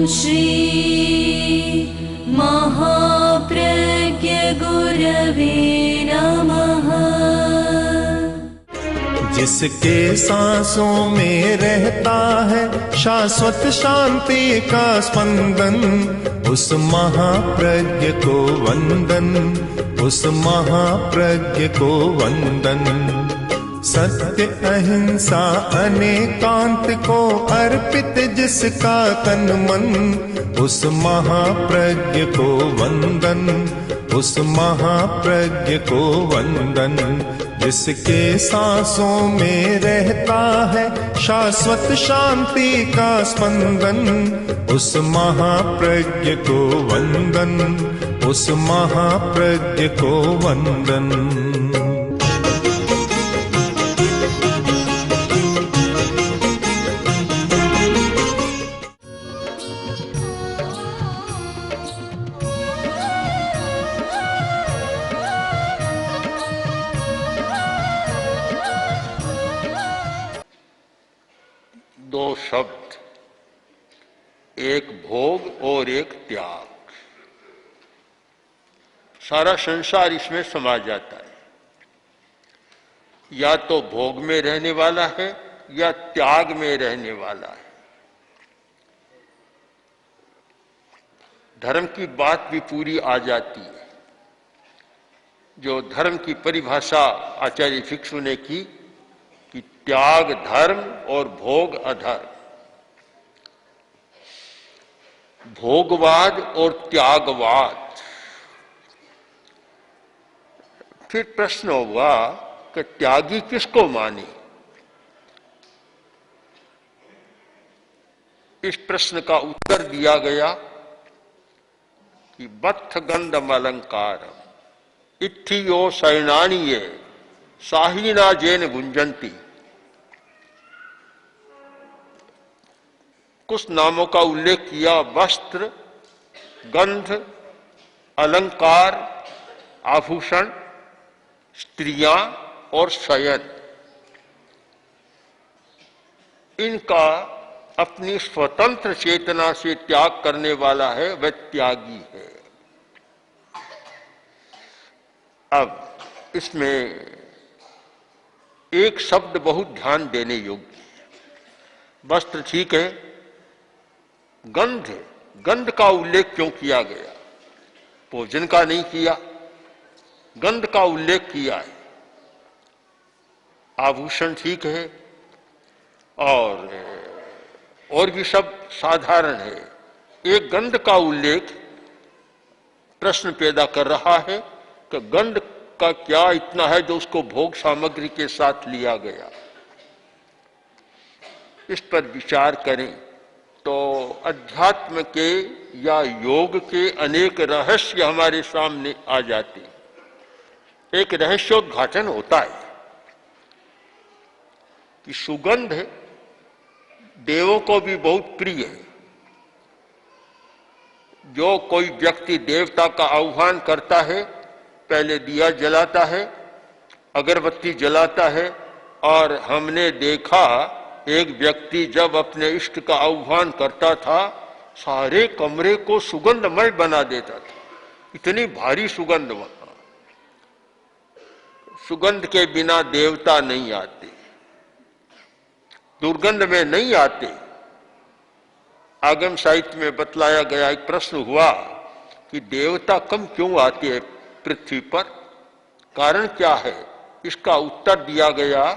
श्री महाप्रज्ञ गुरवे नमः। जिसके सांसों में रहता है शाश्वत शांति का स्पंदन, उस महाप्रज्ञ को वंदन, उस महाप्रज्ञ को वंदन। सत्य अहिंसा अनेकांत को अर्पित जिसका तन मन, उस महाप्रज्ञ को वंदन, उस महाप्रज्ञ को वंदन। जिसके सांसों में रहता है शाश्वत शांति का स्पंदन, उस महाप्रज्ञ को वंदन, उस महाप्रज्ञ को वंदन। दो शब्द, एक भोग और एक त्याग। सारा संसार इसमें समा जाता है। या तो भोग में रहने वाला है या त्याग में रहने वाला है। धर्म की बात भी पूरी आ जाती है। जो धर्म की परिभाषा आचार्य भिक्षु ने की कि त्याग धर्म और भोग अधर्म। भोगवाद और त्यागवाद। फिर प्रश्न हुआ कि त्यागी किसको माने। इस प्रश्न का उत्तर दिया गया कि बत्थ गंधम अलंकारम इत्थियो शरणानीये साहिना जैन गुंजंती। कुछ नामों का उल्लेख किया, वस्त्र, गंध, अलंकार, आभूषण, स्त्रियां और शयन। इनका अपनी स्वतंत्र चेतना से त्याग करने वाला है, वह त्यागी है। अब इसमें एक शब्द बहुत ध्यान देने योग्य है। वस्त्र ठीक है, गंध, गंध का उल्लेख क्यों किया गया? भोजन का नहीं किया, गंध का उल्लेख किया है। आभूषण ठीक है और भी सब साधारण है। एक गंध का उल्लेख प्रश्न पैदा कर रहा है कि गंध का क्या इतना है जो उसको भोग सामग्री के साथ लिया गया। इस पर विचार करें तो अध्यात्म के या योग के अनेक रहस्य हमारे सामने आ जाते हैं। एक रहस्योद्घाटन होता है कि सुगंध देवों को भी बहुत प्रिय है। जो कोई व्यक्ति देवता का आह्वान करता है, पहले दिया जलाता है, अगरबत्ती जलाता है। और हमने देखा एक व्यक्ति जब अपने इष्ट का आह्वान करता था, सारे कमरे को सुगंधमय बना देता था। इतनी भारी सुगंध वहां। सुगंध के बिना देवता नहीं आते, दुर्गंध में नहीं आते। आगम साहित्य में बतलाया गया, एक प्रश्न हुआ कि देवता कम क्यों आते हैं पृथ्वी पर, कारण क्या है? इसका उत्तर दिया गया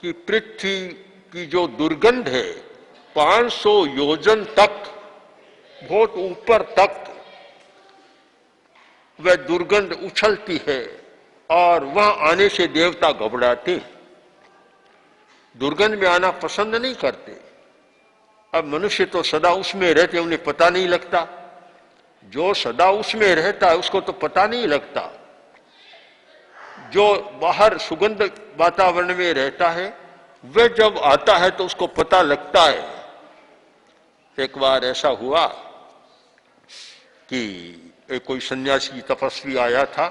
कि पृथ्वी की जो दुर्गंध है 500 योजन तक, बहुत ऊपर तक वह दुर्गंध उछलती है और वहां आने से देवता घबराते, दुर्गंध में आना पसंद नहीं करते। अब मनुष्य तो सदा उसमें रहते, उन्हें पता नहीं लगता। जो सदा उसमें रहता है उसको तो पता नहीं लगता। जो बाहर सुगंध वातावरण में रहता है वह जब आता है तो उसको पता लगता है। एक बार ऐसा हुआ कि एक कोई सन्यासी तपस्वी आया था,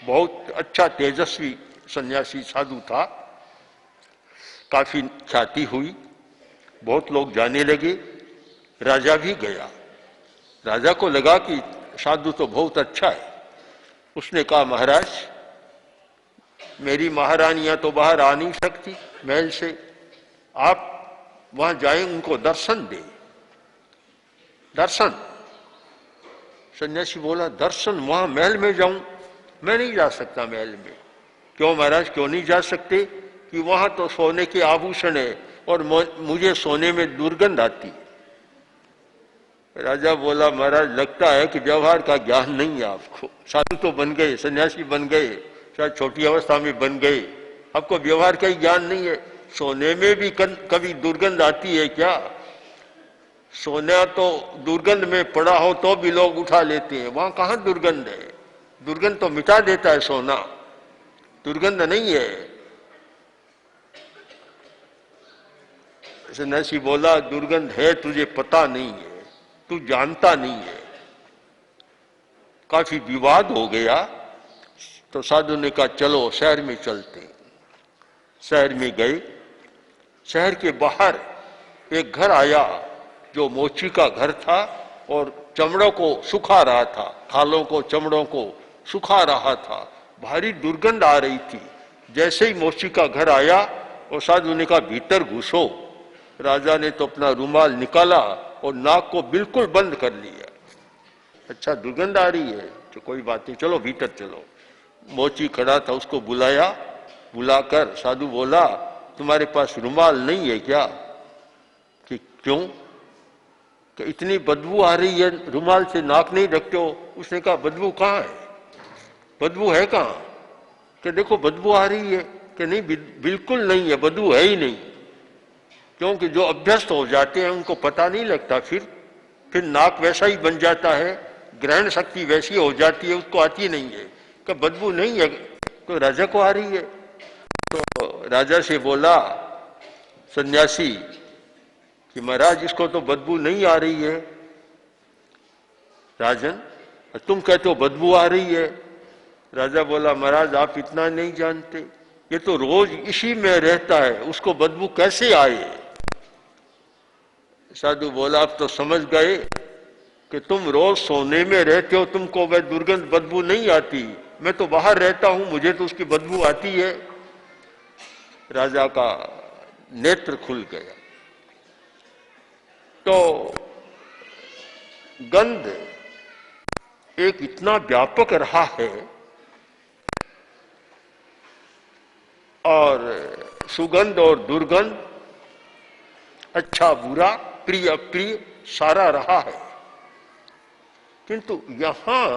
बहुत अच्छा तेजस्वी सन्यासी साधु था। काफी ख्याति हुई, बहुत लोग जाने लगे। राजा भी गया। राजा को लगा कि साधु तो बहुत अच्छा है। उसने कहा, महाराज मेरी महारानियां तो बाहर आ नहीं सकती महल से, आप वहां जाएं, उनको दर्शन दें। दर्शन? सन्यासी बोला, दर्शन वहां महल में जाऊं? मैं नहीं जा सकता महल में। क्यों महाराज, क्यों नहीं जा सकते? कि वहां तो सोने के आभूषण है और मुझे सोने में दुर्गंध आती है। राजा बोला, महाराज लगता है कि व्यवहार का ज्ञान नहीं है आपको। साधु तो बन गए, सन्यासी बन गए, शायद छोटी अवस्था में बन गए, आपको व्यवहार का ही ज्ञान नहीं है। सोने में भी कभी दुर्गंध आती है क्या? सोना तो दुर्गंध में पड़ा हो तो भी लोग उठा लेते हैं, वहां कहां दुर्गंध है? दुर्गंध तो मिटा देता है सोना, दुर्गंध नहीं है। सन्यासी बोला, दुर्गंध है, तुझे पता नहीं है, तू जानता नहीं है। काफी विवाद हो गया तो साधु ने कहा, चलो शहर में चलते। शहर में गए। शहर के बाहर एक घर आया जो मोची का घर था और चमड़ों को सुखा रहा था, खालों को चमड़ों को सुखा रहा था। भारी दुर्गंध आ रही थी। जैसे ही मोची का घर आया और साधु ने कहा, भीतर घुसो। राजा ने तो अपना रुमाल निकाला और नाक को बिल्कुल बंद कर लिया। अच्छा दुर्गंध आ रही है तो कोई बात नहीं, चलो भीतर चलो। मोची खड़ा था, उसको बुलाया। बुलाकर साधु बोला, तुम्हारे पास रुमाल नहीं है क्या? कि क्यों? कि इतनी बदबू आ रही है, रुमाल से नाक नहीं ढकते हो? उसने कहा, बदबू कहाँ है? बदबू है कहाँ? कि देखो बदबू आ रही है। कि नहीं, बिल्कुल नहीं है, बदबू है ही नहीं। क्योंकि जो अभ्यस्त हो जाते हैं उनको पता नहीं लगता, फिर नाक वैसा ही बन जाता है, ग्रहण शक्ति वैसी हो जाती है, उसको आती नहीं है। कि बदबू नहीं है, तो राजा को आ रही है। तो राजा से बोला सन्यासी कि महाराज इसको तो बदबू नहीं आ रही है। राजन, तुम कहते हो बदबू आ रही है। राजा बोला, महाराज आप इतना नहीं जानते, ये तो रोज इसी में रहता है, उसको बदबू कैसे आए? साधु बोला, अब तो समझ गए कि तुम रोज सोने में रहते हो, तुमको वह दुर्गंध बदबू नहीं आती। मैं तो बाहर रहता हूं, मुझे तो उसकी बदबू आती है। राजा का नेत्र खुल गया। तो गंध एक इतना व्यापक रहा है और सुगंध और दुर्गंध, अच्छा बुरा, प्रिय अप्रिय सारा रहा है। किंतु यहां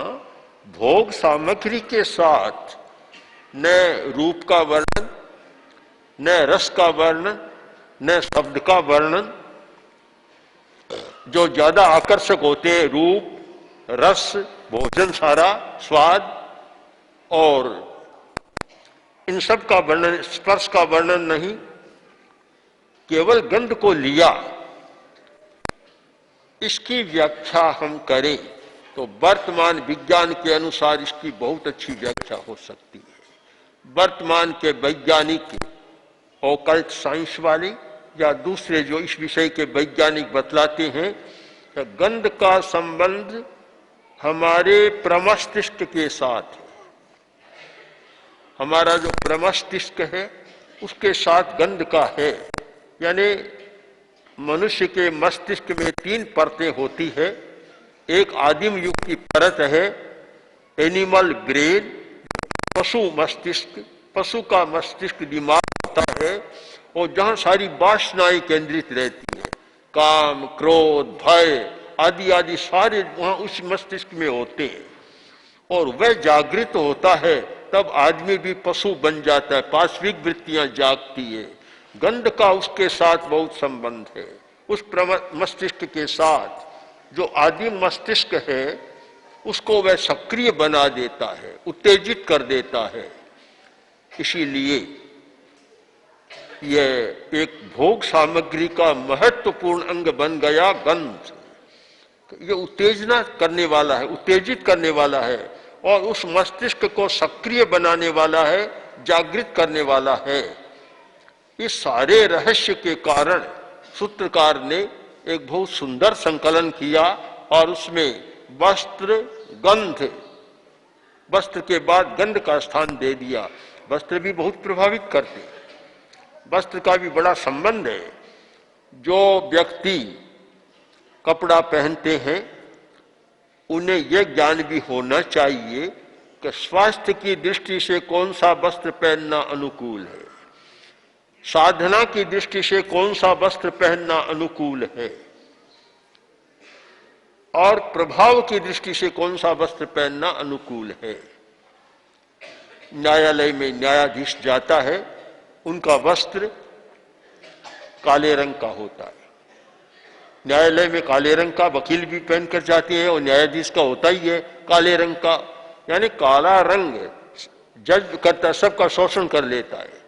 भोग सामग्री के साथ न रूप का वर्णन, न रस का वर्णन, न शब्द का वर्णन। जो ज्यादा आकर्षक होते हैं रूप, रस, भोजन सारा, स्वाद, और इन सब का वर्णन, स्पर्श का वर्णन नहीं, केवल गंध को लिया। इसकी व्याख्या हम करें तो वर्तमान विज्ञान के अनुसार इसकी बहुत अच्छी व्याख्या हो सकती है। वर्तमान के वैज्ञानिक, ऑकल्ट साइंस वाले या दूसरे जो इस विषय के वैज्ञानिक बतलाते हैं कि गंध का संबंध हमारे प्रमस्तिष्क के साथ है। हमारा जो प्रमस्तिष्क है उसके साथ गंध का है। यानी मनुष्य के मस्तिष्क में 3 परतें होती है। एक आदिम युग की परत है एनिमल ब्रेन, पशु मस्तिष्क। पशु का मस्तिष्क दिमाग होता है और जहां सारी वासनाएं केंद्रित रहती है, काम, क्रोध, भय आदि आदि सारे वहां उस मस्तिष्क में होते हैं। और वह जागृत होता है तब आदमी भी पशु बन जाता है, पार्श्विक वृत्तियां जागती है। गंध का उसके साथ बहुत संबंध है, उस मस्तिष्क के साथ। जो आदिम मस्तिष्क है उसको वह सक्रिय बना देता है, उत्तेजित कर देता है। इसीलिए यह एक भोग सामग्री का महत्वपूर्ण अंग बन गया गंध। ये उत्तेजना करने वाला है, उत्तेजित करने वाला है और उस मस्तिष्क को सक्रिय बनाने वाला है, जागृत करने वाला है। इस सारे रहस्य के कारण सूत्रकार ने एक बहुत सुंदर संकलन किया और उसमें वस्त्र गंध, वस्त्र के बाद गंध का स्थान दे दिया। वस्त्र भी बहुत प्रभावित करते, वस्त्र का भी बड़ा संबंध है। जो व्यक्ति कपड़ा पहनते हैं उन्हें यह ज्ञान भी होना चाहिए कि स्वास्थ्य की दृष्टि से कौन सा वस्त्र पहनना अनुकूल है, साधना की दृष्टि से कौन सा वस्त्र पहनना अनुकूल है और प्रभाव की दृष्टि से कौन सा वस्त्र पहनना अनुकूल है। न्यायालय में न्यायाधीश जाता है, उनका वस्त्र काले रंग का होता है। न्यायालय में काले रंग का वकील भी पहनकर जाते हैं और न्यायाधीश का होता ही है काले रंग का। यानी काला रंग जज करता, सबका शोषण कर लेता है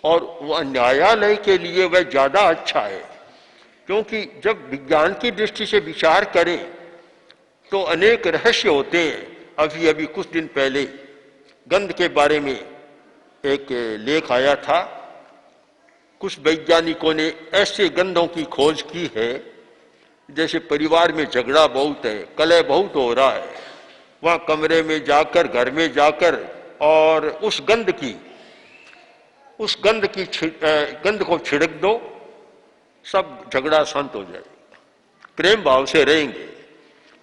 और वह न्यायालय के लिए वह ज्यादा अच्छा है, क्योंकि जब विज्ञान की दृष्टि से विचार करें तो अनेक रहस्य होते हैं। अभी अभी कुछ दिन पहले गंध के बारे में एक लेख आया था। कुछ वैज्ञानिकों ने ऐसे गंधों की खोज की है, जैसे परिवार में झगड़ा बहुत है, कलह बहुत हो रहा है, वहां कमरे में जाकर, घर में जाकर और उस गंध को छिड़क दो, सब झगड़ा शांत हो जाएगा, प्रेम भाव से रहेंगे।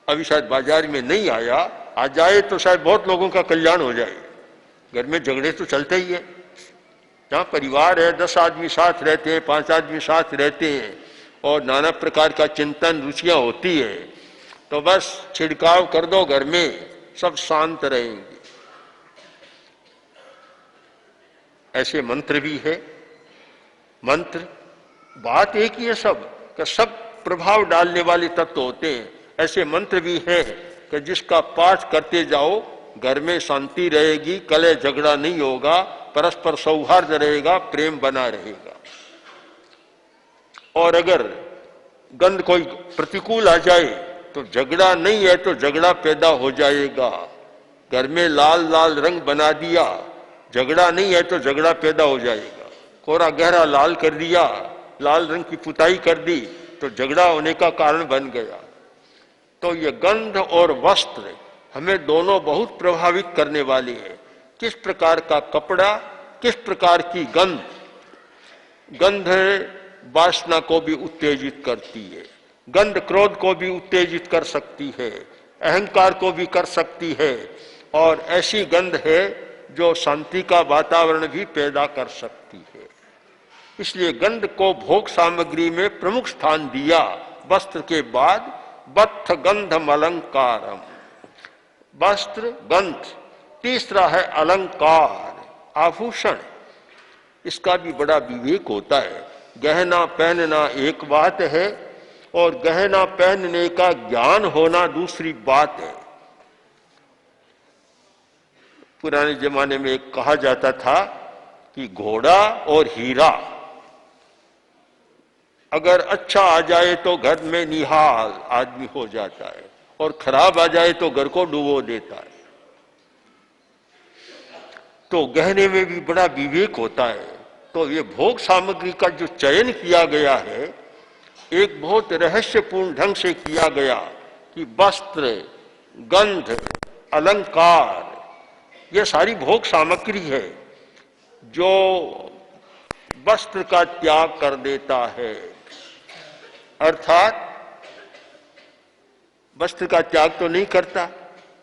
अभी शायद बाजार में नहीं आया, आ जाए तो शायद बहुत लोगों का कल्याण हो जाए। घर में झगड़े तो चलते ही है, जहाँ परिवार है, 10 आदमी साथ रहते हैं, 5 आदमी साथ रहते हैं और नाना प्रकार का चिंतन रुचियां होती है, तो बस छिड़काव कर दो घर में, सब शांत रहेंगे। ऐसे मंत्र भी है। मंत्र बात एक ही है, सब प्रभाव डालने वाले तत्व होते हैं। ऐसे मंत्र भी है कि जिसका पाठ करते जाओ, घर में शांति रहेगी, कलह झगड़ा नहीं होगा, परस्पर सौहार्द रहेगा, प्रेम बना रहेगा। और अगर गंध कोई प्रतिकूल आ जाए तो झगड़ा नहीं है तो झगड़ा पैदा हो जाएगा। घर में लाल लाल रंग बना दिया, झगड़ा नहीं है तो झगड़ा पैदा हो जाएगा। कोरा गहरा लाल कर दिया, लाल रंग की पुताई कर दी तो झगड़ा होने का कारण बन गया। तो ये गंध और वस्त्र हमें दोनों बहुत प्रभावित करने वाले हैं। किस प्रकार का कपड़ा, किस प्रकार की गंध, गंध वासना को भी उत्तेजित करती है, गंध क्रोध को भी उत्तेजित कर सकती है, अहंकार को भी कर सकती है, और ऐसी गंध है जो शांति का वातावरण भी पैदा कर सकती है। इसलिए गंध को भोग सामग्री में प्रमुख स्थान दिया। वस्त्र के बाद बत्थ गंधम अलंकारम, वस्त्र गंध। तीसरा है अलंकार, आभूषण। इसका भी बड़ा विवेक होता है। गहना पहनना एक बात है और गहना पहनने का ज्ञान होना दूसरी बात है। पुराने जमाने में एक कहा जाता था कि घोड़ा और हीरा अगर अच्छा आ जाए तो घर में निहाल आदमी हो जाता है और खराब आ जाए तो घर को डुबो देता है। तो गहने में भी बड़ा विवेक होता है। तो ये भोग सामग्री का जो चयन किया गया है, एक बहुत रहस्यपूर्ण ढंग से किया गया कि वस्त्र, गंध, अलंकार, ये सारी भोग सामग्री है जो वस्त्र का त्याग कर देता है। अर्थात वस्त्र का त्याग तो नहीं करता,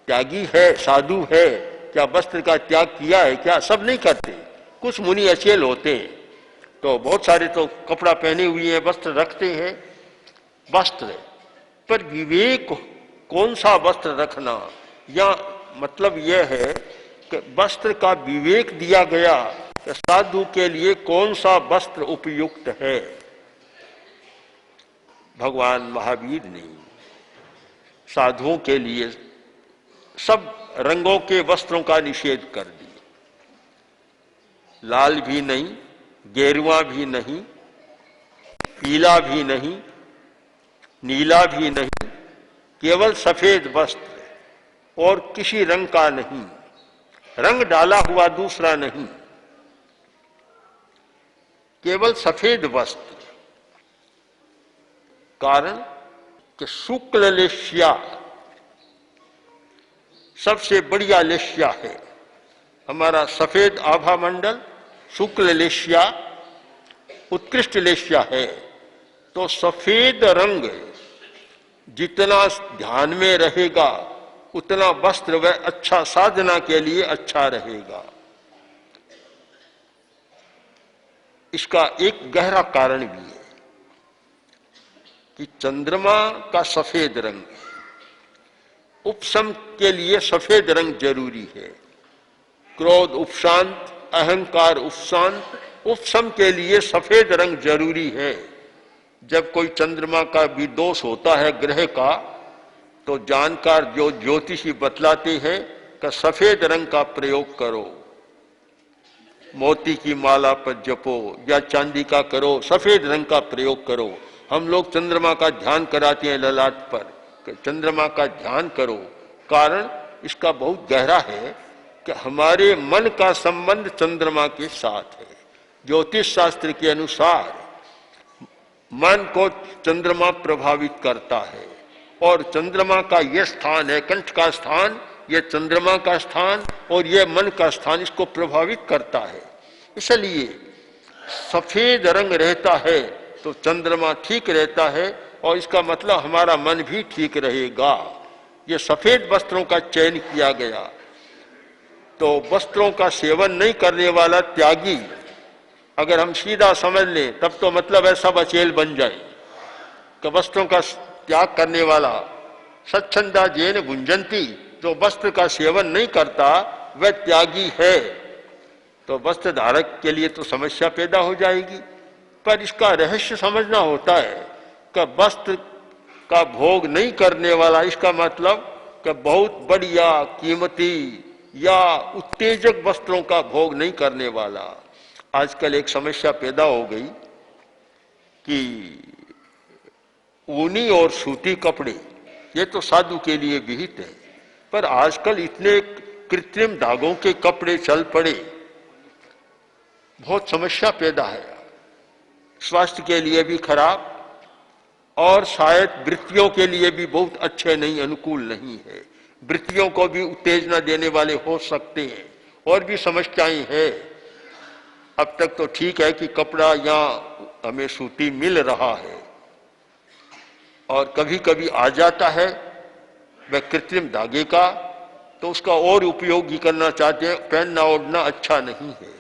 त्यागी है, साधु है, क्या वस्त्र का त्याग किया है क्या? सब नहीं करते। कुछ मुनि अचेल होते हैं, तो बहुत सारे तो कपड़ा पहने हुए हैं, वस्त्र रखते हैं। वस्त्र पर विवेक, कौन सा वस्त्र रखना, या मतलब यह है कि वस्त्र का विवेक दिया गया कि साधु के लिए कौन सा वस्त्र उपयुक्त है। भगवान महावीर ने साधुओं के लिए सब रंगों के वस्त्रों का निषेध कर दिया। लाल भी नहीं, गेरुआ भी नहीं, पीला भी नहीं, नीला भी नहीं, केवल सफेद वस्त्र और किसी रंग का नहीं, रंग डाला हुआ दूसरा नहीं, केवल सफेद वस्त्र। कारण कि शुक्ल लेश्या सबसे बढ़िया लेश्या है। हमारा सफेद आभा मंडल शुक्ल लेश्या उत्कृष्ट लेश्या है। तो सफेद रंग जितना ध्यान में रहेगा उतना वस्त्र वह अच्छा साधना के लिए अच्छा रहेगा। इसका एक गहरा कारण भी है कि चंद्रमा का सफेद रंग, उपशम के लिए सफेद रंग जरूरी है। क्रोध उपशांत, अहंकार उपशांत, उपशम के लिए सफेद रंग जरूरी है। जब कोई चंद्रमा का भी दोष होता है ग्रह का, तो जानकार जो ज्योतिषी बतलाते हैं कि सफेद रंग का प्रयोग करो, मोती की माला पर जपो या चांदी का करो, सफेद रंग का प्रयोग करो। हम लोग चंद्रमा का ध्यान कराते हैं ललाट पर कि चंद्रमा का ध्यान करो। कारण इसका बहुत गहरा है कि हमारे मन का संबंध चंद्रमा के साथ है। ज्योतिष शास्त्र के अनुसार मन को चंद्रमा प्रभावित करता है और चंद्रमा का यह स्थान है, कंठ का स्थान, यह चंद्रमा का स्थान और यह मन का स्थान इसको प्रभावित करता है। इसलिए सफेद रंग रहता है तो चंद्रमा ठीक रहता है और इसका मतलब हमारा मन भी ठीक रहेगा। ये सफेद वस्त्रों का चयन किया गया। तो वस्त्रों का सेवन नहीं करने वाला त्यागी, अगर हम सीधा समझ लें तब तो मतलब है सब अचेल बन जाए कि वस्त्रों का त्याग करने वाला सच्छंदा जेन गुंजंती, जो वस्त्र का सेवन नहीं करता वह त्यागी है। तो वस्त्र धारक के लिए तो समस्या पैदा हो जाएगी। पर इसका रहस्य समझना होता है कि वस्त्र का भोग नहीं करने वाला, इसका मतलब कि बहुत बढ़िया कीमती या उत्तेजक वस्त्रों का भोग नहीं करने वाला। आजकल एक समस्या पैदा हो गई कि ऊनी और सूती कपड़े ये तो साधु के लिए विहित है, पर आजकल इतने कृत्रिम धागों के कपड़े चल पड़े, बहुत समस्या पैदा है। स्वास्थ्य के लिए भी खराब और शायद वृत्तियों के लिए भी बहुत अच्छे नहीं, अनुकूल नहीं है। वृत्तियों को भी उत्तेजना देने वाले हो सकते हैं और भी समस्याएं हैं। अब तक तो ठीक है कि कपड़ा यहाँ हमें सूती मिल रहा है और कभी कभी आ जाता है वह कृत्रिम धागे का, तो उसका और उपयोग ही करना चाहते हैं। पहनना ओढ़ना अच्छा नहीं है,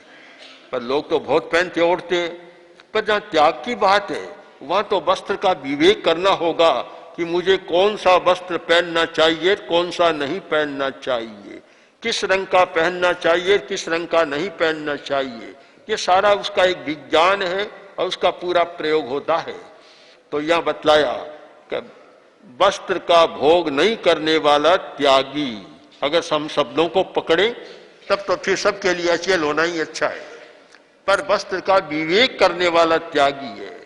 पर लोग तो बहुत पहनते ओढ़ते हैं। पर जहाँ त्याग की बात है वहां तो वस्त्र का विवेक करना होगा कि मुझे कौन सा वस्त्र पहनना चाहिए, कौन सा नहीं पहनना चाहिए, किस रंग का पहनना चाहिए, किस रंग का नहीं पहनना चाहिए। ये सारा उसका एक विज्ञान है और उसका पूरा प्रयोग होता है। तो यह बतलाया कि वस्त्र का भोग नहीं करने वाला त्यागी, अगर हम शब्दों को पकड़े तब तो फिर सबके लिए अचेल होना ही अच्छा है। पर वस्त्र का विवेक करने वाला त्यागी है,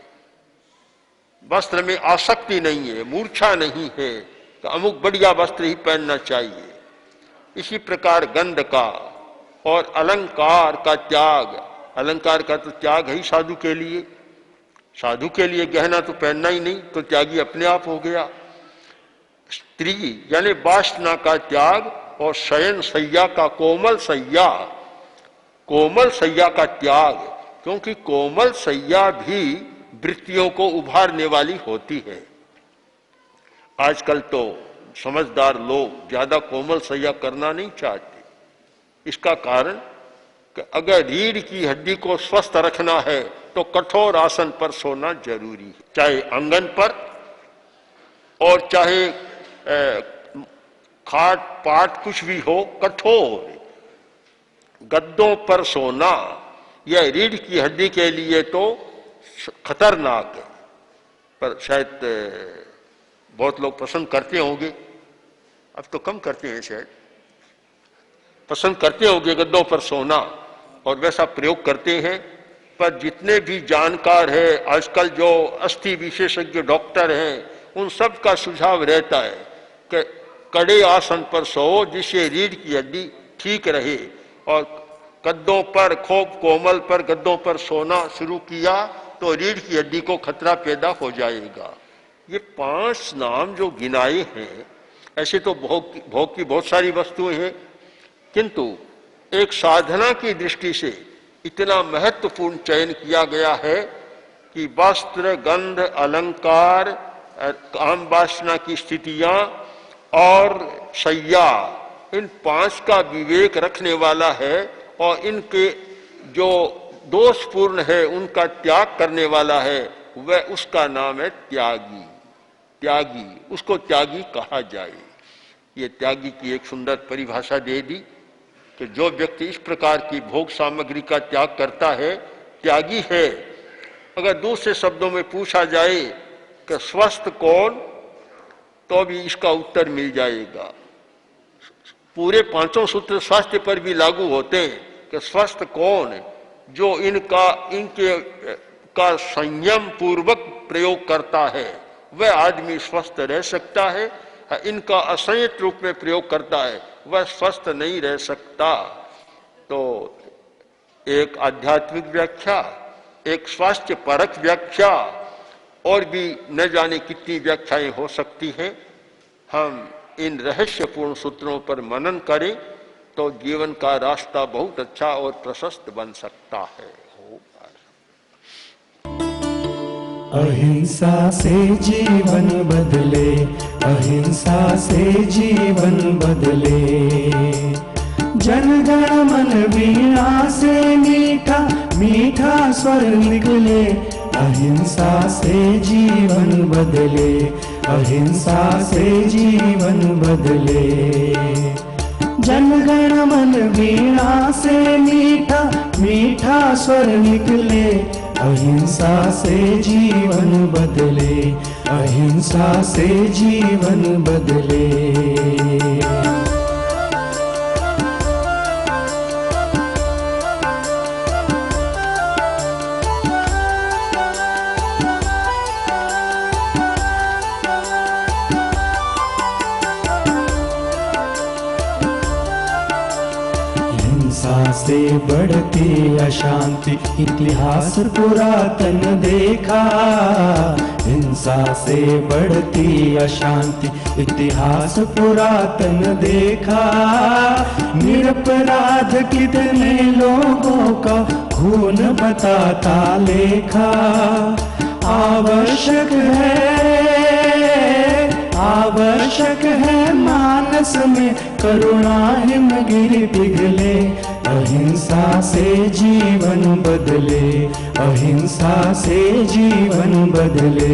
वस्त्र में आसक्ति नहीं है, मूर्छा नहीं है कि अमुक बढ़िया वस्त्र ही पहनना चाहिए। इसी प्रकार गंध का और अलंकार का त्याग, अलंकार का तो त्याग है ही साधु के लिए। साधु के लिए गहना तो पहनना ही नहीं, तो त्यागी अपने आप हो गया। स्त्री यानी वासना का त्याग और शयन सैया का कोमल सैया, कोमल सैया का त्याग, क्योंकि कोमल सैया भी वृत्तियों को उभारने वाली होती है। आजकल तो समझदार लोग ज्यादा कोमल सैया करना नहीं चाहते। इसका कारण कि अगर रीढ़ की हड्डी को स्वस्थ रखना है तो कठोर आसन पर सोना जरूरी है, चाहे आंगन पर और चाहे खाट पाट कुछ भी हो, कठोर गद्दों पर सोना यह रीढ़ की हड्डी के लिए तो खतरनाक है। पर शायद बहुत लोग पसंद करते होंगे, अब तो कम करते हैं, शायद पसंद करते होंगे गद्दों पर सोना और वैसा प्रयोग करते हैं। पर जितने भी जानकार है आजकल, जो अस्थि विशेषज्ञ डॉक्टर हैं, उन सब का सुझाव रहता है कि कड़े आसन पर सो जिससे रीढ़ की हड्डी ठीक रहे। और गद्दों पर, खूब कोमल पर गद्दों पर सोना शुरू किया तो रीढ़ की हड्डी को खतरा पैदा हो जाएगा। ये 5 नाम जो गिनाए हैं, ऐसे तो भोग की बहुत सारी वस्तुएं हैं, किंतु एक साधना की दृष्टि से इतना महत्वपूर्ण चयन किया गया है कि वस्त्र, गंध, अलंकार, काम वासना की स्थितियां और शय्या, इन 5 का विवेक रखने वाला है और इनके जो दोषपूर्ण है उनका त्याग करने वाला है, वह उसका नाम है त्यागी। त्यागी, उसको त्यागी कहा जाए। ये त्यागी की एक सुंदर परिभाषा दे दी कि जो व्यक्ति इस प्रकार की भोग सामग्री का त्याग करता है त्यागी है। अगर दूसरे शब्दों में पूछा जाए कि स्वस्थ कौन, तो भी इसका उत्तर मिल जाएगा। पूरे 5 सूत्र स्वास्थ्य पर भी लागू होते हैं कि स्वस्थ कौन, जो इनके का संयम पूर्वक प्रयोग करता है वह आदमी स्वस्थ रह सकता है, इनका असंयत रूप में प्रयोग करता है वह स्वस्थ नहीं रह सकता। तो एक आध्यात्मिक व्याख्या, एक स्वास्थ्य परक व्याख्या, और भी न जाने कितनी व्याख्याएं हो सकती हैं। हम इन रहस्यपूर्ण सूत्रों पर मनन करें तो जीवन का रास्ता बहुत अच्छा और प्रशस्त बन सकता है। अहिंसा से जीवन बदले, अहिंसा से जीवन बदले। जन गण मन वीणा से मीठा मीठा स्वर निकले, अहिंसा से जीवन बदले, अहिंसा से जीवन बदले। जन गण मन वीणा से मीठा मीठा स्वर निकले, अहिंसा से जीवन बदले, अहिंसा से जीवन बदले। से बढ़ती अशांति इतिहास पुरातन देखा, हिंसा से बढ़ती अशांति इतिहास पुरातन देखा। निरपराध कितने लोगों का खून बताता लेखा। आवश्यक है मानस में करुणा हिमगिरि पिघले, अहिंसा से जीवन बदले, अहिंसा से जीवन बदले।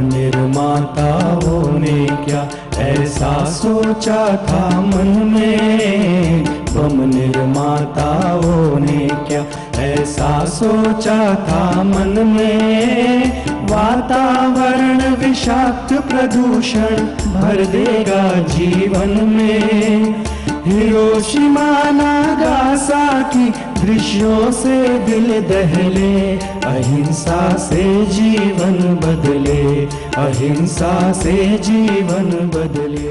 निर्माताओं ने क्या ऐसा सोचा था मन में, बम निर्माताओं ने क्या ऐसा सोचा था मन में। वातावरण विषाक्त प्रदूषण भर देगा जीवन में। हिरोशिमा नागासाकी दृश्यों से दिल दहले, अहिंसा से जीवन बदले, अहिंसा से जीवन बदले।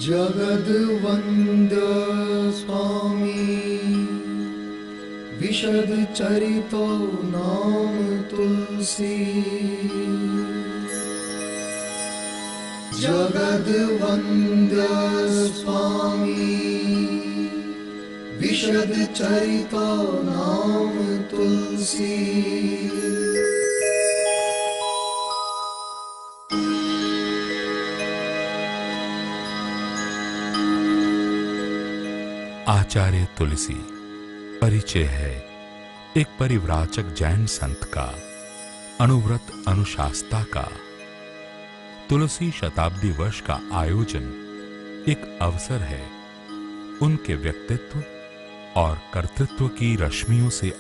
जगद्वन्द्य स्वामी विशद चरितो नाम तुलसी। जगद्वन्द्य स्वामी विशद चरितो नाम तुलसी। आचार्य तुलसी परिचय है एक परिव्राजक जैन संत का, अनुव्रत अनुशास्ता का। तुलसी शताब्दी वर्ष का आयोजन एक अवसर है उनके व्यक्तित्व और कर्तृत्व की रश्मियों से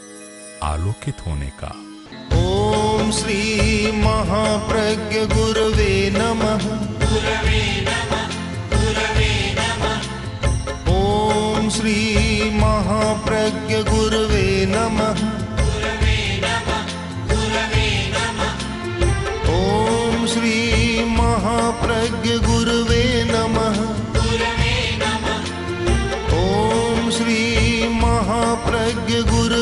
आलोकित होने का। ओम श्री महाप्रज्ञ गुरवे नमः। ओम श्री महाप्रज्ञ गुरवे नमः। महाप्रज्ञ गुरवे